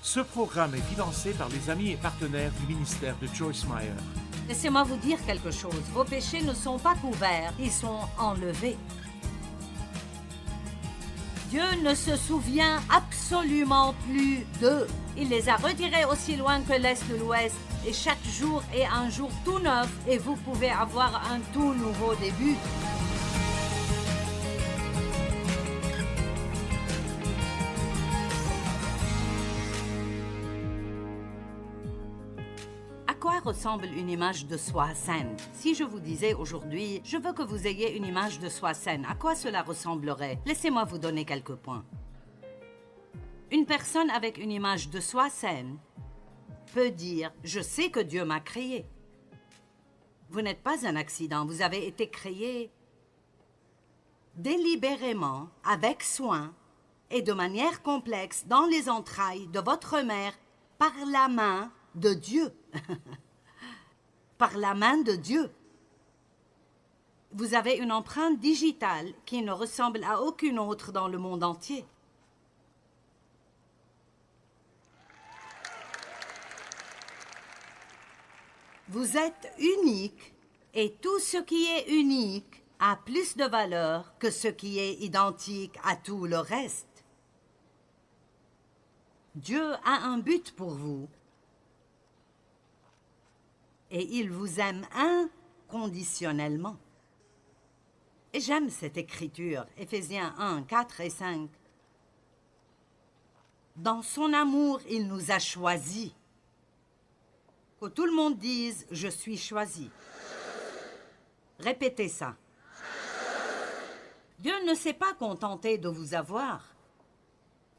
Ce programme est financé par les amis et partenaires du ministère de Joyce Meyer. Laissez-moi vous dire quelque chose. Vos péchés ne sont pas couverts, ils sont enlevés. Dieu ne se souvient absolument plus d'eux. Il les a retirés aussi loin que l'Est de l'Ouest. Et chaque jour est un jour tout neuf et vous pouvez avoir un tout nouveau début. À quoi ressemble une image de soi saine? Si je vous disais aujourd'hui, je veux que vous ayez une image de soi saine, à quoi cela ressemblerait? Laissez-moi vous donner quelques points. Une personne avec une image de soi saine peut dire « Je sais que Dieu m'a créé ». Vous n'êtes pas un accident, vous avez été créé délibérément, avec soin et de manière complexe dans les entrailles de votre mère par la main de Dieu. Par la main de Dieu. Vous avez une empreinte digitale qui ne ressemble à aucune autre dans le monde entier. Vous êtes unique et tout ce qui est unique a plus de valeur que ce qui est identique à tout le reste. Dieu a un but pour vous. Et il vous aime inconditionnellement. Et j'aime cette écriture, Éphésiens 1, 4 et 5. Dans son amour, il nous a choisis. Que tout le monde dise « Je suis choisi ». Répétez ça. Dieu ne s'est pas contenté de vous avoir.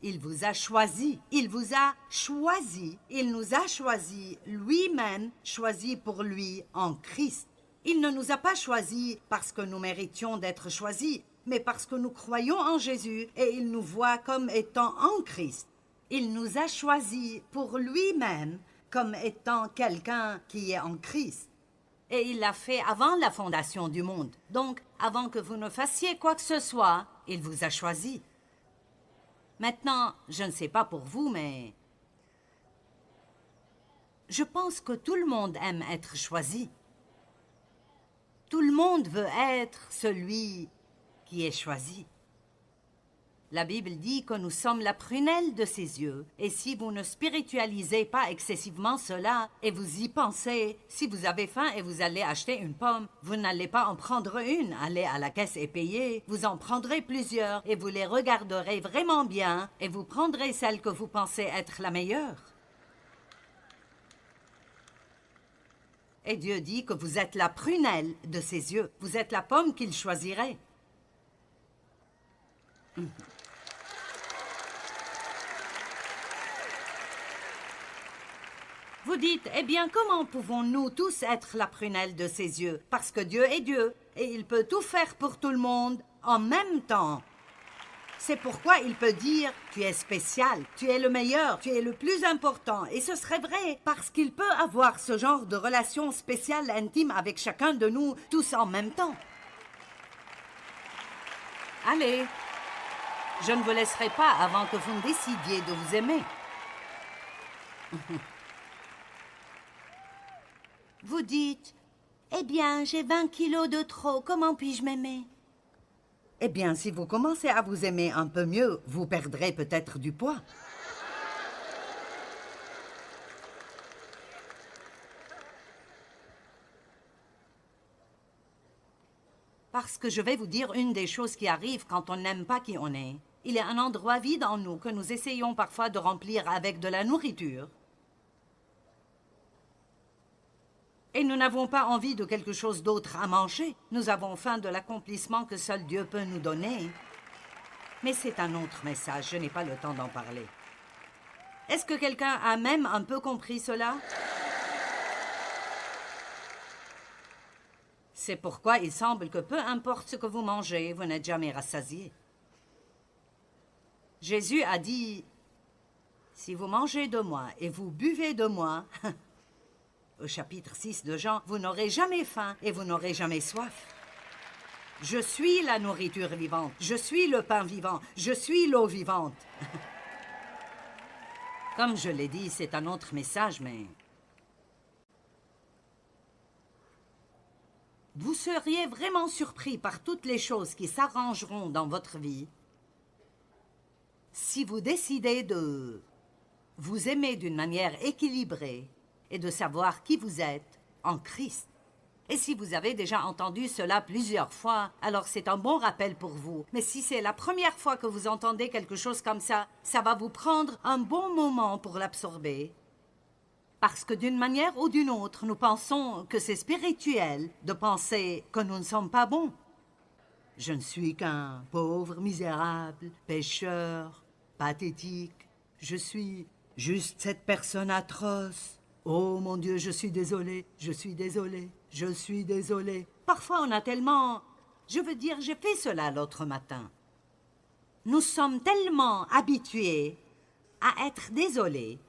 Il vous a choisi, il vous a choisi, il nous a choisi lui-même, choisi pour lui en Christ. Il ne nous a pas choisis parce que nous méritions d'être choisis, mais parce que nous croyons en Jésus et il nous voit comme étant en Christ. Il nous a choisis pour lui-même comme étant quelqu'un qui est en Christ. Et il l'a fait avant la fondation du monde. Donc, avant que vous ne fassiez quoi que ce soit, il vous a choisi. Maintenant, je ne sais pas pour vous, mais je pense que tout le monde aime être choisi. Tout le monde veut être celui qui est choisi. La Bible dit que nous sommes la prunelle de ses yeux. Et si vous ne spiritualisez pas excessivement cela et vous y pensez, si vous avez faim et vous allez acheter une pomme, vous n'allez pas en prendre une, allez à la caisse et payer. Vous en prendrez plusieurs et vous les regarderez vraiment bien et vous prendrez celle que vous pensez être la meilleure. Et Dieu dit que vous êtes la prunelle de ses yeux. Vous êtes la pomme qu'il choisirait. Vous dites, eh bien, comment pouvons-nous tous être la prunelle de ses yeux? Parce que Dieu est Dieu, et il peut tout faire pour tout le monde en même temps. C'est pourquoi il peut dire, tu es spécial, tu es le meilleur, tu es le plus important. Et ce serait vrai, parce qu'il peut avoir ce genre de relation spéciale, intime avec chacun de nous, tous en même temps. Allez, je ne vous laisserai pas avant que vous ne décidiez de vous aimer. Vous dites, eh bien, j'ai 20 kilos de trop, comment puis-je m'aimer? Eh bien, si vous commencez à vous aimer un peu mieux, vous perdrez peut-être du poids. Parce que je vais vous dire une des choses qui arrivent quand on n'aime pas qui on est. Il y a un endroit vide en nous que nous essayons parfois de remplir avec de la nourriture. Et nous n'avons pas envie de quelque chose d'autre à manger. Nous avons faim de l'accomplissement que seul Dieu peut nous donner. Mais c'est un autre message, je n'ai pas le temps d'en parler. Est-ce que quelqu'un a même un peu compris cela? C'est pourquoi il semble que peu importe ce que vous mangez, vous n'êtes jamais rassasié. Jésus a dit, si vous mangez de moi et vous buvez de moi, au chapitre 6 de Jean, vous n'aurez jamais faim et vous n'aurez jamais soif. Je suis la nourriture vivante, je suis le pain vivant, je suis l'eau vivante. Comme je l'ai dit, c'est un autre message, mais... Vous seriez vraiment surpris par toutes les choses qui s'arrangeront dans votre vie si vous décidez de vous aimer d'une manière équilibrée et de savoir qui vous êtes en Christ. Et si vous avez déjà entendu cela plusieurs fois, alors c'est un bon rappel pour vous. Mais si c'est la première fois que vous entendez quelque chose comme ça va vous prendre un bon moment pour l'absorber. Parce que d'une manière ou d'une autre, nous pensons que c'est spirituel de penser que nous ne sommes pas bons. Je ne suis qu'un pauvre, misérable, pécheur, pathétique. Je suis juste cette personne atroce. Oh mon Dieu, je suis désolé, je suis désolé, je suis désolé. Parfois on a tellement... Je veux dire, j'ai fait cela l'autre matin. Nous sommes tellement habitués à être désolés.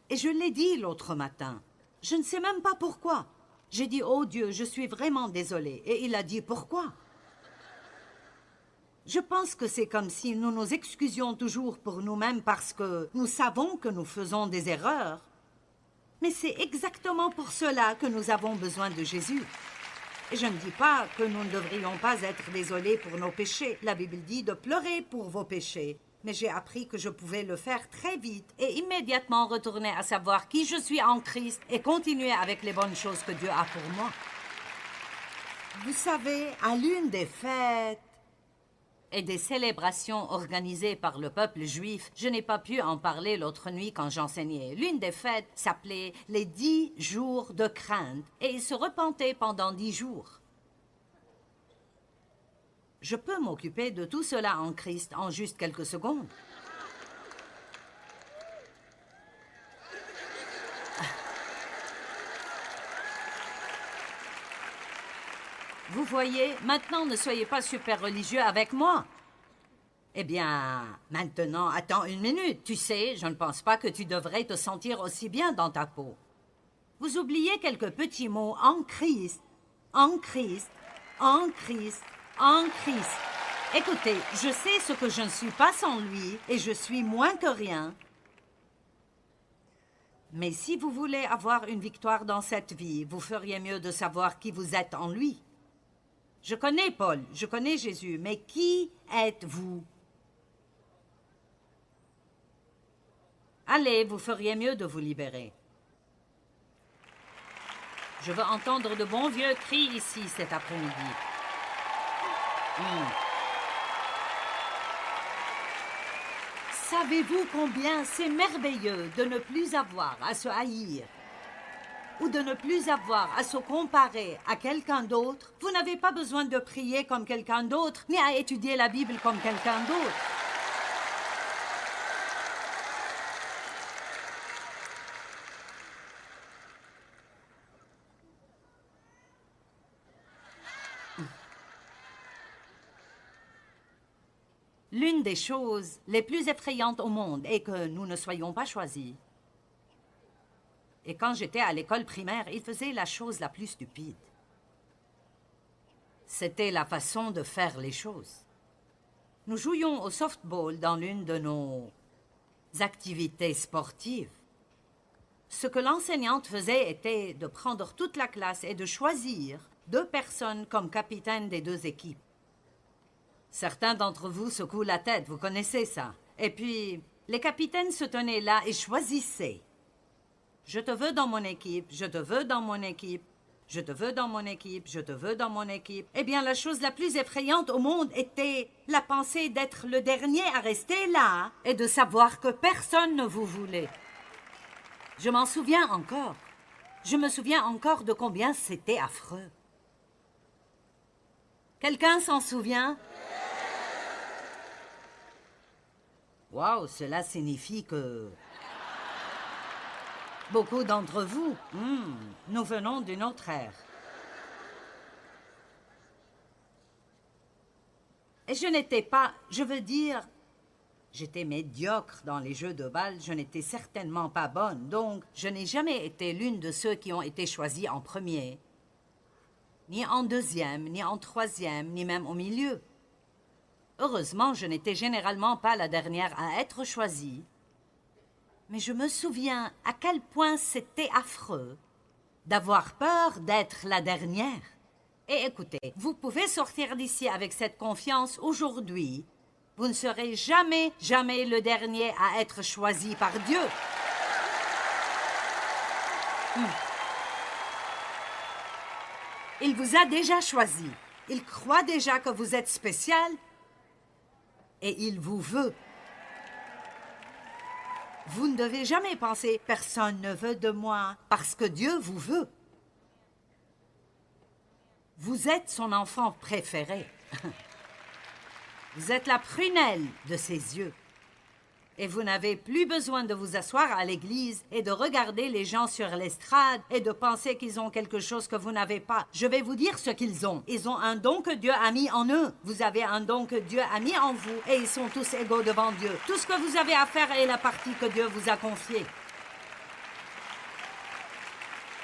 Et je l'ai dit l'autre matin. Je ne sais même pas pourquoi. J'ai dit, oh Dieu, je suis vraiment désolé. Et il a dit, pourquoi? Je pense que c'est comme si nous nous excusions toujours pour nous-mêmes parce que nous savons que nous faisons des erreurs. Mais c'est exactement pour cela que nous avons besoin de Jésus. Et je ne dis pas que nous ne devrions pas être désolés pour nos péchés. La Bible dit de pleurer pour vos péchés. Mais j'ai appris que je pouvais le faire très vite et immédiatement retourner à savoir qui je suis en Christ et continuer avec les bonnes choses que Dieu a pour moi. Vous savez, à l'une des fêtes et des célébrations organisées par le peuple juif, je n'ai pas pu en parler l'autre nuit quand j'enseignais. L'une des fêtes s'appelait les 10 jours de crainte et ils se repentaient pendant 10 jours. Je peux m'occuper de tout cela en Christ en juste quelques secondes. Vous voyez, maintenant ne soyez pas super religieux avec moi. Eh bien, maintenant, attends une minute. Tu sais, je ne pense pas que tu devrais te sentir aussi bien dans ta peau. Vous oubliez quelques petits mots en Christ, en Christ, en Christ, en Christ. Écoutez, je sais ce que je ne suis pas sans lui et je suis moins que rien. Mais si vous voulez avoir une victoire dans cette vie, vous feriez mieux de savoir qui vous êtes en lui. Je connais Paul, je connais Jésus, mais qui êtes-vous? Allez, vous feriez mieux de vous libérer. Je veux entendre de bons vieux cris ici cet après-midi. Savez-vous combien c'est merveilleux de ne plus avoir à se haïr ou de ne plus avoir à se comparer à quelqu'un d'autre? Vous n'avez pas besoin de prier comme quelqu'un d'autre, ni à étudier la Bible comme quelqu'un d'autre. L'une des choses les plus effrayantes au monde est que nous ne soyons pas choisis. Et quand j'étais à l'école primaire, ils faisaient la chose la plus stupide. C'était la façon de faire les choses. Nous jouions au softball dans l'une de nos activités sportives. Ce que l'enseignante faisait était de prendre toute la classe et de choisir 2 personnes comme capitaines des 2 équipes. Certains d'entre vous secouent la tête, vous connaissez ça. Et puis, les capitaines se tenaient là et choisissaient. Je te veux dans mon équipe, je te veux dans mon équipe, je te veux dans mon équipe, je te veux dans mon équipe. Eh bien, la chose la plus effrayante au monde était la pensée d'être le dernier à rester là et de savoir que personne ne vous voulait. Je m'en souviens encore. Je me souviens encore de combien c'était affreux. Quelqu'un s'en souvient? Waouh, cela signifie que... Beaucoup d'entre vous, nous venons d'une autre ère. Et je n'étais pas, je veux dire, j'étais médiocre dans les jeux de balle, je n'étais certainement pas bonne, donc je n'ai jamais été l'une de ceux qui ont été choisis en premier, ni en deuxième, ni en troisième, ni même au milieu. Heureusement, je n'étais généralement pas la dernière à être choisie. Mais je me souviens à quel point c'était affreux d'avoir peur d'être la dernière. Et écoutez, vous pouvez sortir d'ici avec cette confiance aujourd'hui. Vous ne serez jamais, jamais le dernier à être choisi par Dieu. Il vous a déjà choisi. Il croit déjà que vous êtes spécial. Et il vous veut. Vous ne devez jamais penser « personne ne veut de moi » parce que Dieu vous veut. Vous êtes son enfant préféré. Vous êtes la prunelle de ses yeux. Et vous n'avez plus besoin de vous asseoir à l'église et de regarder les gens sur l'estrade et de penser qu'ils ont quelque chose que vous n'avez pas. Je vais vous dire ce qu'ils ont. Ils ont un don que Dieu a mis en eux. Vous avez un don que Dieu a mis en vous et ils sont tous égaux devant Dieu. Tout ce que vous avez à faire est la partie que Dieu vous a confiée.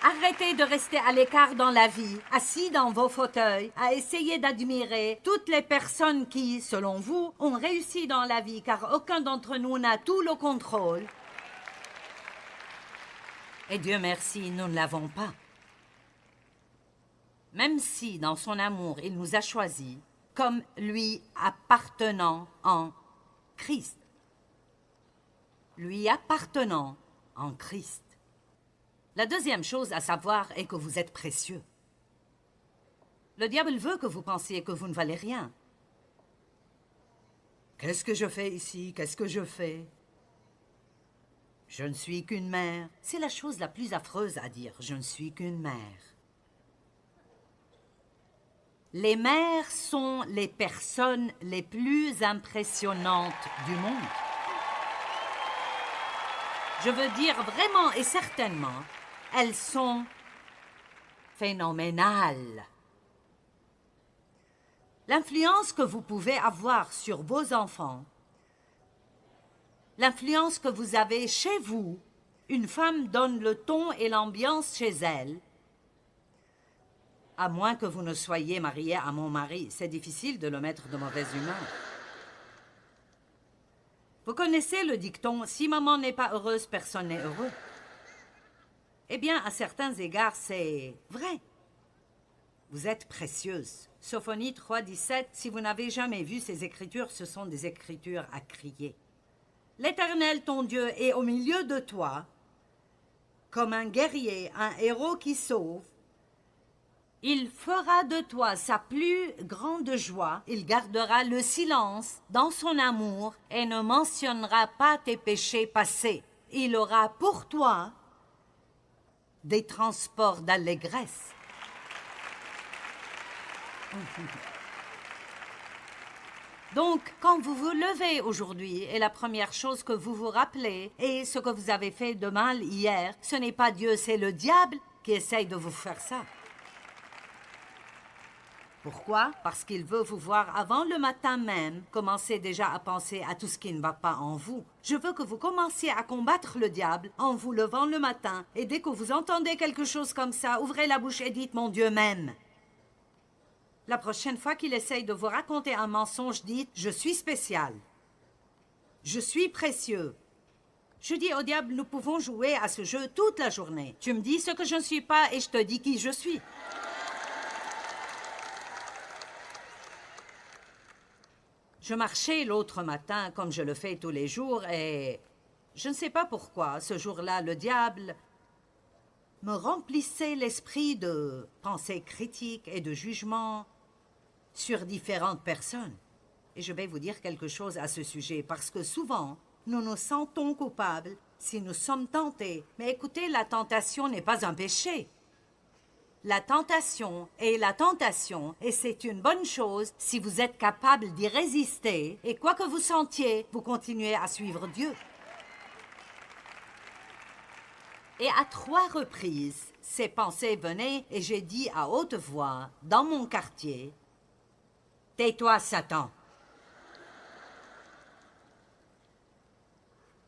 Arrêtez de rester à l'écart dans la vie, assis dans vos fauteuils, à essayer d'admirer toutes les personnes qui, selon vous, ont réussi dans la vie, car aucun d'entre nous n'a tout le contrôle. Et Dieu merci, nous ne l'avons pas. Même si, dans son amour, il nous a choisis comme lui appartenant en Christ. Lui appartenant en Christ. La deuxième chose à savoir est que vous êtes précieux. Le diable veut que vous pensiez que vous ne valez rien. Qu'est-ce que je fais ici? Qu'est-ce que je fais? Je ne suis qu'une mère. C'est la chose la plus affreuse à dire. Je ne suis qu'une mère. Les mères sont les personnes les plus impressionnantes du monde. Je veux dire vraiment et certainement, elles sont phénoménales. L'influence que vous pouvez avoir sur vos enfants, l'influence que vous avez chez vous, une femme donne le ton et l'ambiance chez elle, à moins que vous ne soyez marié à mon mari. C'est difficile de le mettre de mauvaise humeur. Vous connaissez le dicton « Si maman n'est pas heureuse, personne n'est heureux ». Eh bien, à certains égards, c'est vrai. Vous êtes précieuse. Sophonie 3,17, si vous n'avez jamais vu ces écritures, ce sont des écritures à crier. L'Éternel, ton Dieu, est au milieu de toi, comme un guerrier, un héros qui sauve. Il fera de toi sa plus grande joie. Il gardera le silence dans son amour et ne mentionnera pas tes péchés passés. Il aura pour toi des transports d'allégresse. Donc, quand vous vous levez aujourd'hui et la première chose que vous vous rappelez est ce que vous avez fait de mal hier, ce n'est pas Dieu, c'est le diable qui essaye de vous faire ça. Pourquoi? Parce qu'il veut vous voir avant le matin même, commencer déjà à penser à tout ce qui ne va pas en vous. Je veux que vous commenciez à combattre le diable en vous levant le matin. Et dès que vous entendez quelque chose comme ça, ouvrez la bouche et dites « Mon Dieu m'aime ». La prochaine fois qu'il essaye de vous raconter un mensonge, dites « Je suis spécial. Je suis précieux. » Je dis au diable « Nous pouvons jouer à ce jeu toute la journée. Tu me dis ce que je ne suis pas et je te dis qui je suis. » Je marchais l'autre matin, comme je le fais tous les jours, et je ne sais pas pourquoi, ce jour-là, le diable me remplissait l'esprit de pensées critiques et de jugements sur différentes personnes. Et je vais vous dire quelque chose à ce sujet, parce que souvent, nous nous sentons coupables si nous sommes tentés. Mais écoutez, la tentation n'est pas un péché. La tentation est la tentation, et c'est une bonne chose si vous êtes capable d'y résister, et quoi que vous sentiez, vous continuez à suivre Dieu. Et à 3 reprises, ces pensées venaient, et j'ai dit à haute voix, dans mon quartier, « Tais-toi, Satan !»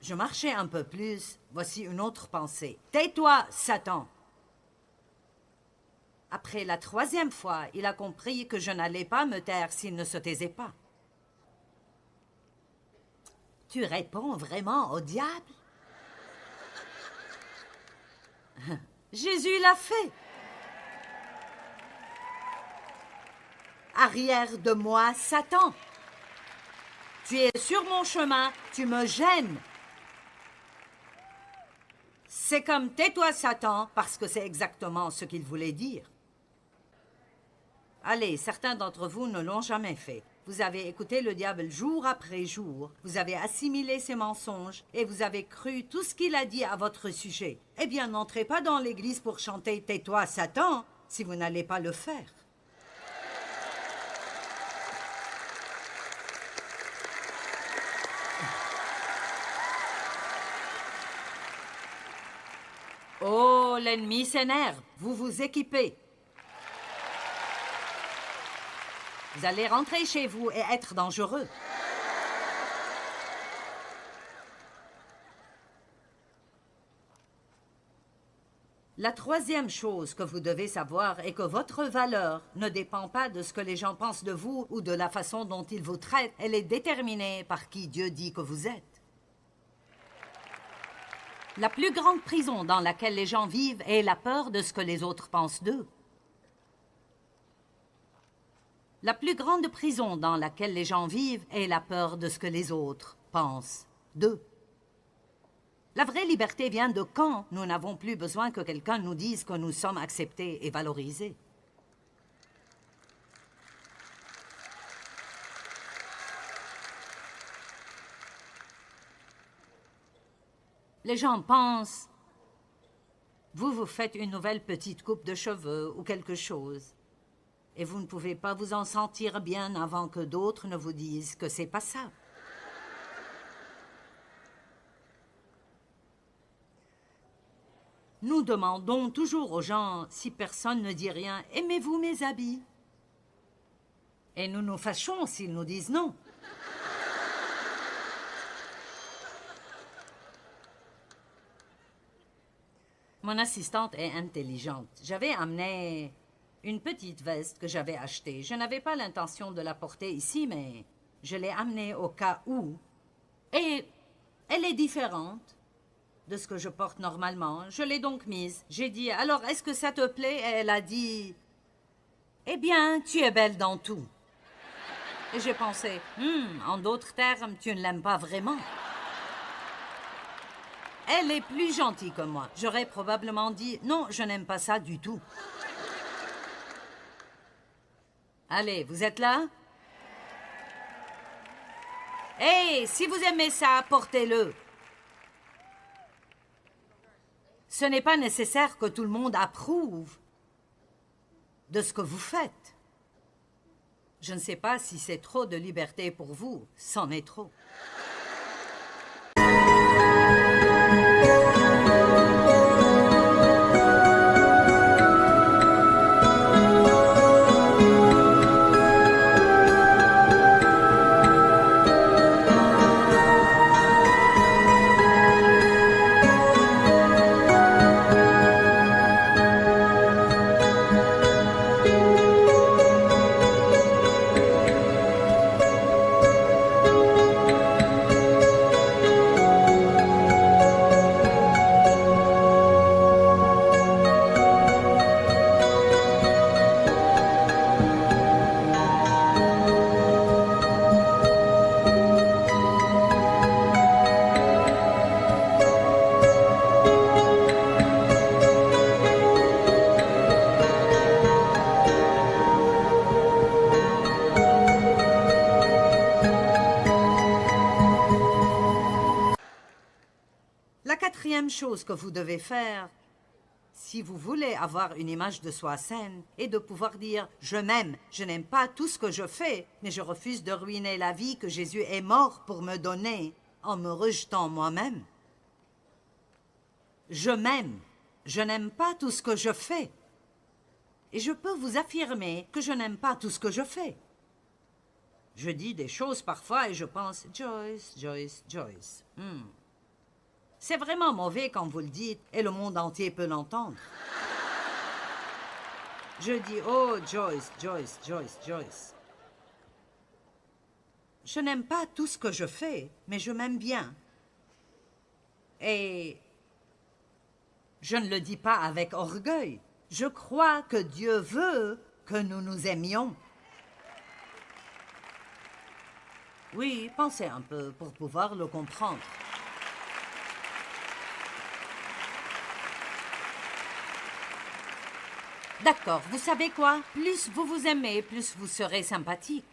Je marchais un peu plus, voici une autre pensée, « Tais-toi, Satan !» Après la 3e fois, il a compris que je n'allais pas me taire s'il ne se taisait pas. Tu réponds vraiment au diable? Jésus l'a fait. Arrière de moi, Satan. Tu es sur mon chemin, tu me gênes. C'est comme tais-toi, Satan, parce que c'est exactement ce qu'il voulait dire. Allez, certains d'entre vous ne l'ont jamais fait. Vous avez écouté le diable jour après jour, vous avez assimilé ses mensonges et vous avez cru tout ce qu'il a dit à votre sujet. Eh bien, n'entrez pas dans l'église pour chanter « Tais-toi, Satan » si vous n'allez pas le faire. Oh, l'ennemi s'énerve, vous vous équipez. Vous allez rentrer chez vous et être dangereux. La troisième chose que vous devez savoir est que votre valeur ne dépend pas de ce que les gens pensent de vous ou de la façon dont ils vous traitent. Elle est déterminée par qui Dieu dit que vous êtes. La plus grande prison dans laquelle les gens vivent est la peur de ce que les autres pensent d'eux. La plus grande prison dans laquelle les gens vivent est la peur de ce que les autres pensent d'eux. La vraie liberté vient de quand nous n'avons plus besoin que quelqu'un nous dise que nous sommes acceptés et valorisés. Les gens pensent, vous vous faites une nouvelle petite coupe de cheveux ou quelque chose, et vous ne pouvez pas vous en sentir bien avant que d'autres ne vous disent que c'est pas ça. Nous demandons toujours aux gens, si personne ne dit rien, « Aimez-vous mes habits ?» Et nous nous fâchons s'ils nous disent non. Mon assistante est intelligente. J'avais amené une petite veste que j'avais achetée. Je n'avais pas l'intention de la porter ici, mais je l'ai amenée au cas où. Et elle est différente de ce que je porte normalement. Je l'ai donc mise. J'ai dit, alors, est-ce que ça te plaît? Et elle a dit, eh bien, tu es belle dans tout. Et j'ai pensé, en d'autres termes, tu ne l'aimes pas vraiment. Elle est plus gentille que moi. J'aurais probablement dit, non, je n'aime pas ça du tout. Allez, vous êtes là? Hey, si vous aimez ça, portez-le. Ce n'est pas nécessaire que tout le monde approuve de ce que vous faites. Je ne sais pas si c'est trop de liberté pour vous. C'en est trop. La quatrième chose que vous devez faire, si vous voulez avoir une image de soi saine, est de pouvoir dire « Je m'aime, je n'aime pas tout ce que je fais, mais je refuse de ruiner la vie que Jésus est mort pour me donner en me rejetant moi-même. Je m'aime, je n'aime pas tout ce que je fais. Et je peux vous affirmer que je n'aime pas tout ce que je fais. Je dis des choses parfois et je pense « Joyce, Joyce, Joyce. C'est vraiment mauvais quand vous le dites et le monde entier peut l'entendre. Je dis « Oh, Joyce, Joyce, Joyce, Joyce. » Je n'aime pas tout ce que je fais, mais je m'aime bien. Et Je ne le dis pas avec orgueil. Je crois que Dieu veut que nous nous aimions. Oui, pensez un peu pour pouvoir le comprendre. D'accord, vous savez quoi? Plus vous vous aimez, plus vous serez sympathique.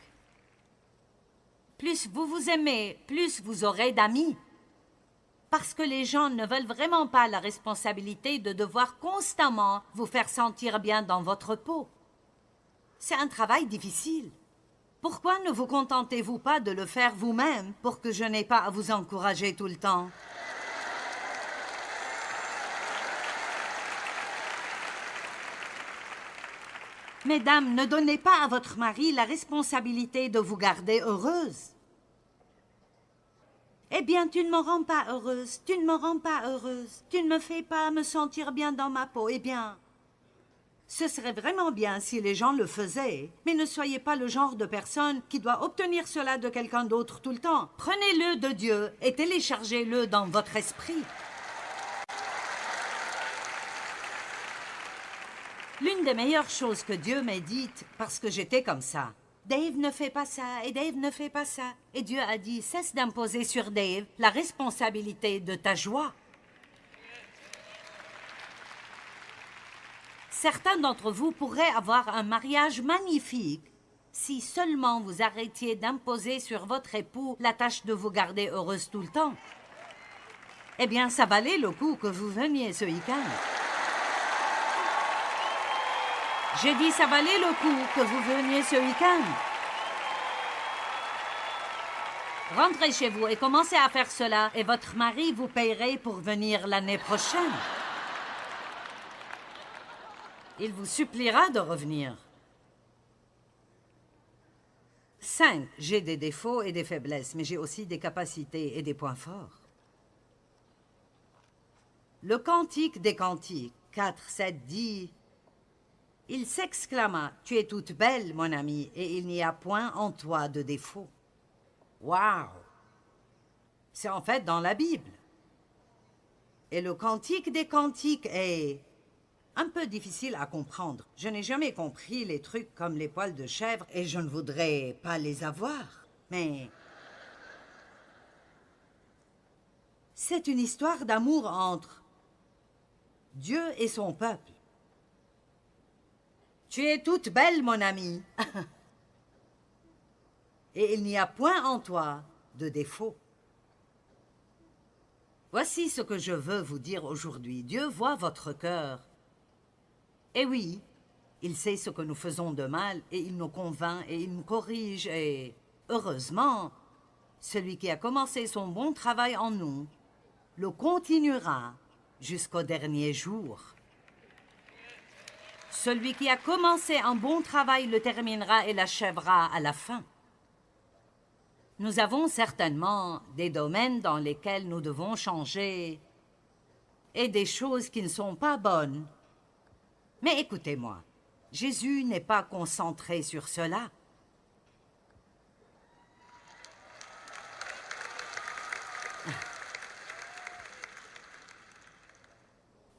Plus vous vous aimez, plus vous aurez d'amis. Parce que les gens ne veulent vraiment pas la responsabilité de devoir constamment vous faire sentir bien dans votre peau. C'est un travail difficile. Pourquoi ne vous contentez-vous pas de le faire vous-même pour que je n'ai pas à vous encourager tout le temps? Mesdames, ne donnez pas à votre mari la responsabilité de vous garder heureuse. Eh bien, tu ne me rends pas heureuse, tu ne me rends pas heureuse, tu ne me fais pas me sentir bien dans ma peau. Eh bien, ce serait vraiment bien si les gens le faisaient, mais ne soyez pas le genre de personne qui doit obtenir cela de quelqu'un d'autre tout le temps. Prenez-le de Dieu et téléchargez-le dans votre esprit. L'une des meilleures choses que Dieu m'ait dites, parce que j'étais comme ça. Dave ne fait pas ça, et Dave ne fait pas ça. Et Dieu a dit, cesse d'imposer sur Dave la responsabilité de ta joie. Certains d'entre vous pourraient avoir un mariage magnifique si seulement vous arrêtiez d'imposer sur votre époux la tâche de vous garder heureuse tout le temps. Eh bien, ça valait le coup que vous veniez ce week-end. J'ai dit ça valait le coup que vous veniez ce week-end. Rentrez chez vous et commencez à faire cela et votre mari vous paierait pour venir l'année prochaine. Il vous suppliera de revenir. 5. J'ai des défauts et des faiblesses, mais j'ai aussi des capacités et des points forts. Le Cantique des Cantiques, 4, 7 dit... Il s'exclama, « Tu es toute belle, mon ami, et il n'y a point en toi de défaut. » Waouh! C'est en fait dans la Bible. Et le Cantique des Cantiques est un peu difficile à comprendre. Je n'ai jamais compris les trucs comme les poils de chèvre et je ne voudrais pas les avoir. Mais c'est une histoire d'amour entre Dieu et son peuple. Tu es toute belle, mon ami. Et il n'y a point en toi de défaut. Voici ce que je veux vous dire aujourd'hui. Dieu voit votre cœur. Et oui, il sait ce que nous faisons de mal et il nous convainc et il nous corrige et, heureusement, celui qui a commencé son bon travail en nous le continuera jusqu'au dernier jour. Celui qui a commencé un bon travail le terminera et l'achèvera à la fin. Nous avons certainement des domaines dans lesquels nous devons changer et des choses qui ne sont pas bonnes. Mais écoutez-moi, Jésus n'est pas concentré sur cela.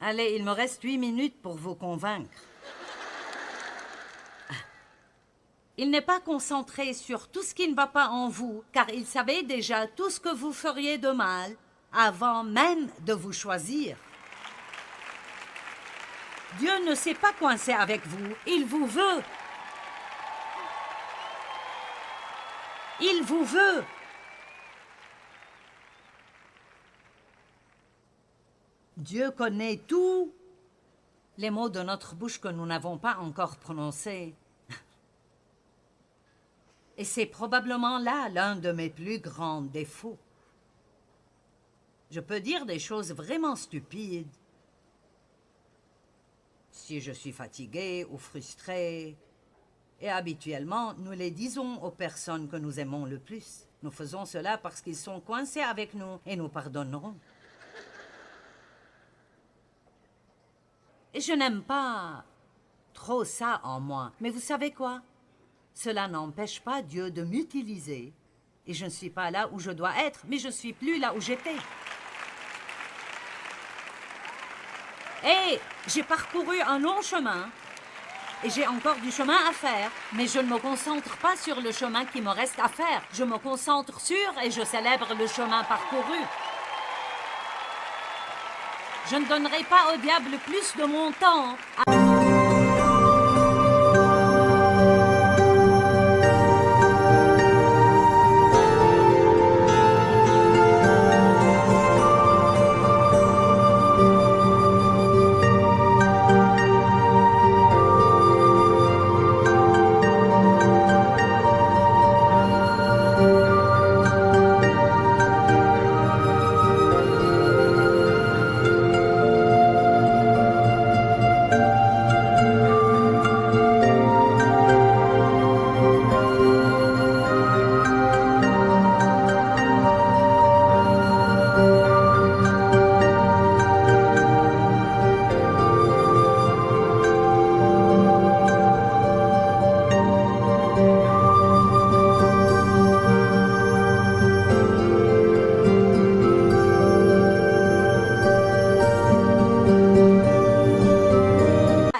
Allez, il me reste 8 minutes pour vous convaincre. Il n'est pas concentré sur tout ce qui ne va pas en vous, car il savait déjà tout ce que vous feriez de mal avant même de vous choisir. Dieu ne s'est pas coincé avec vous, il vous veut. Il vous veut. Dieu connaît tous les mots de notre bouche que nous n'avons pas encore prononcés. Et c'est probablement là l'un de mes plus grands défauts. Je peux dire des choses vraiment stupides. Si je suis fatiguée ou frustrée, et habituellement, nous les disons aux personnes que nous aimons le plus. Nous faisons cela parce qu'ils sont coincés avec nous et nous pardonnerons. Et je n'aime pas trop ça en moi. Mais vous savez quoi? Cela n'empêche pas Dieu de m'utiliser. Et je ne suis pas là où je dois être, mais je ne suis plus là où j'étais. Et j'ai parcouru un long chemin. Et j'ai encore du chemin à faire. Mais je ne me concentre pas sur le chemin qui me reste à faire. Je me concentre sur et je célèbre le chemin parcouru. Je ne donnerai pas au diable plus de mon temps.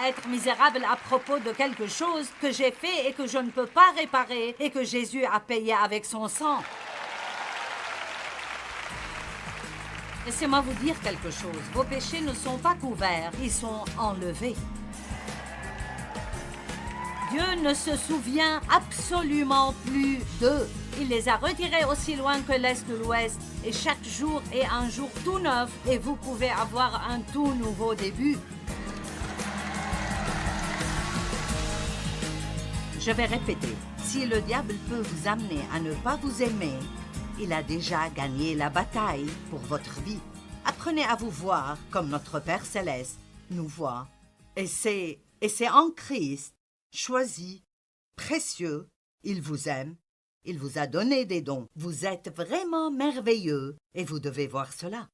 Être misérable à propos de quelque chose que j'ai fait et que je ne peux pas réparer et que Jésus a payé avec son sang. Laissez-moi vous dire quelque chose. Vos péchés ne sont pas couverts, ils sont enlevés. Dieu ne se souvient absolument plus d'eux. Il les a retirés aussi loin que l'Est de l'Ouest. Et chaque jour est un jour tout neuf et vous pouvez avoir un tout nouveau début. Je vais répéter, si le diable peut vous amener à ne pas vous aimer, il a déjà gagné la bataille pour votre vie. Apprenez à vous voir comme notre Père Céleste nous voit. Et c'est en Christ, choisi, précieux, il vous aime, il vous a donné des dons. Vous êtes vraiment merveilleux et vous devez voir cela.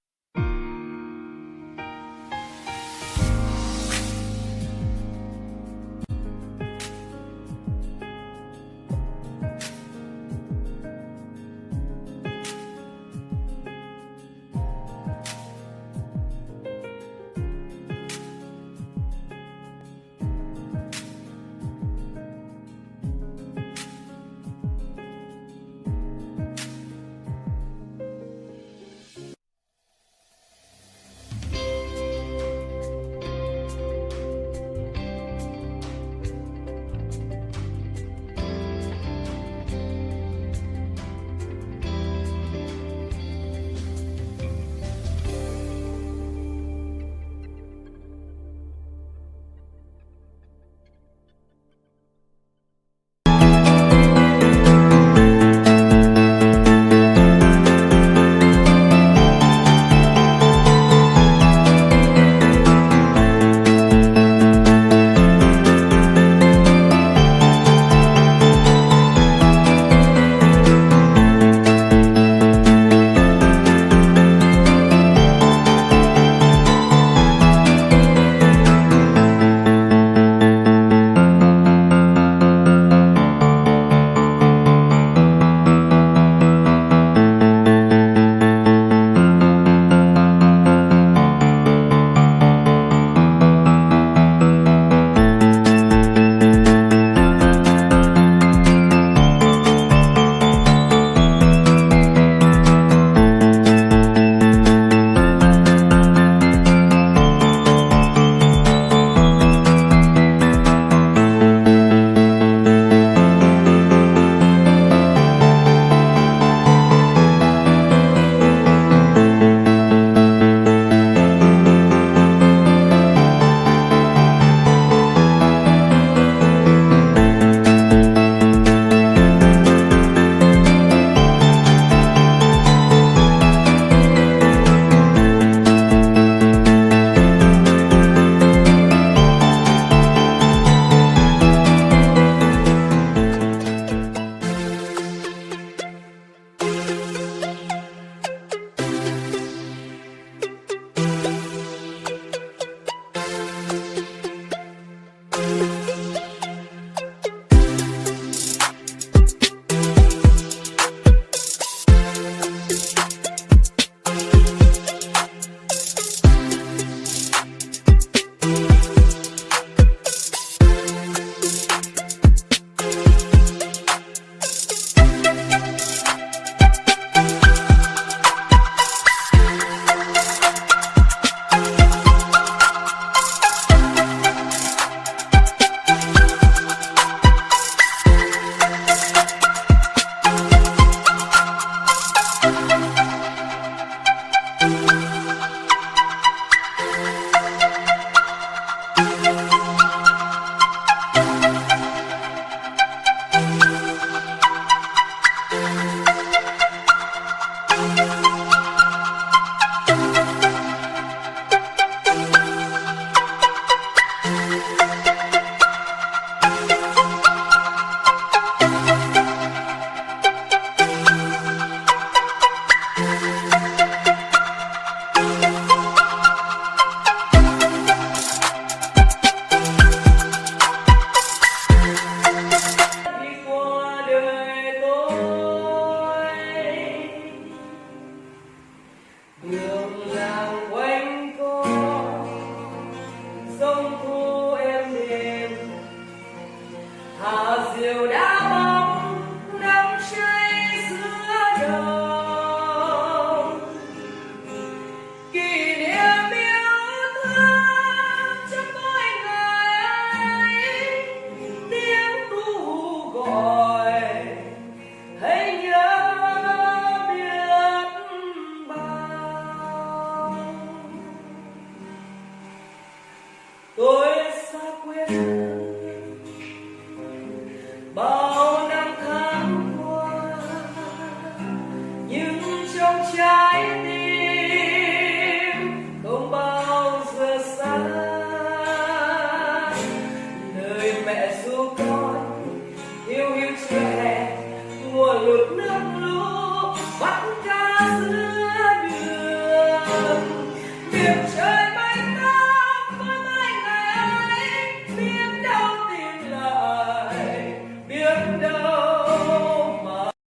mẹ ru con hiu hiu chưa hè mùa lụt nước lũ bắt cá giữ